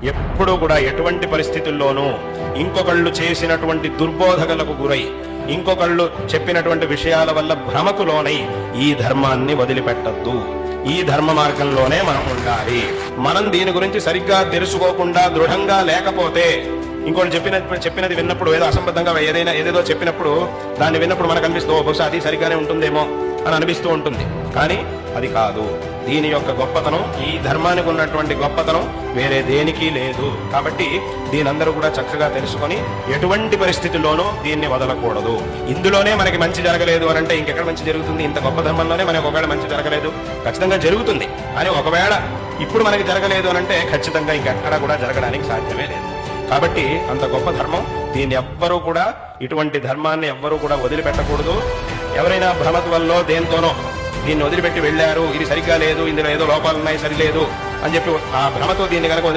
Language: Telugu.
ఎప్పుడూ కూడా ఎటువంటి పరిస్థితుల్లోనూ ఇంకొకళ్ళు చేసినటువంటి దుర్బోధకలకు గురై, ఇంకొకళ్ళు చెప్పినటువంటి విషయాల వల్ల భ్రమకు లోనై ఈ ధర్మాన్ని వదిలిపెట్టద్దు. ఈ ధర్మ మార్గంలోనే మనం ఉండాలి. మనం దీని గురించి సరిగ్గా తెలుసుకోకుండా దృఢంగా లేకపోతే, ఇంకోటి చెప్పినది విన్నప్పుడు ఏదో అసంబద్ధంగా ఏదేదో చెప్పినప్పుడు దాన్ని విన్నప్పుడు మనకు అనిపిస్తూ బహుశా అది సరిగ్గానే ఉంటుందేమో అని అనిపిస్తూ ఉంటుంది. కానీ అది కాదు. దీని యొక్క గొప్పతనం, ఈ ధర్మానికి ఉన్నటువంటి గొప్పతనం వేరే దేనికి లేదు. కాబట్టి దీనందరూ కూడా చక్కగా తెలుసుకొని ఎటువంటి పరిస్థితుల్లోనూ దీన్ని వదలకూడదు. ఇందులోనే మనకి మంచి జరగలేదు అని అంటే ఇంకెక్కడ మంచి జరుగుతుంది? ఇంత గొప్ప ధర్మంలోనే మనకి ఒకవేళ మంచి జరగలేదు, ఖచ్చితంగా జరుగుతుంది. కానీ ఒకవేళ ఇప్పుడు మనకి జరగలేదు అని అంటే ఖచ్చితంగా ఇంకెక్కడ కూడా జరగడానికి సాధ్యమే లేదు. కాబట్టి అంత గొప్ప ధర్మం, దీన్ని ఎవ్వరూ కూడా, ఇటువంటి ధర్మాన్ని ఎవ్వరూ కూడా వదిలిపెట్టకూడదు. ఎవరైనా భ్రమత వల్ల దేంతోనో దీన్ని వదిలిపెట్టి వెళ్ళారు, ఇది సరిగ్గా లేదు, ఇందులో ఏదో లోపాలున్నాయి, సరిలేదు అని చెప్పి ఆ భ్రమతో దీన్ని కనుక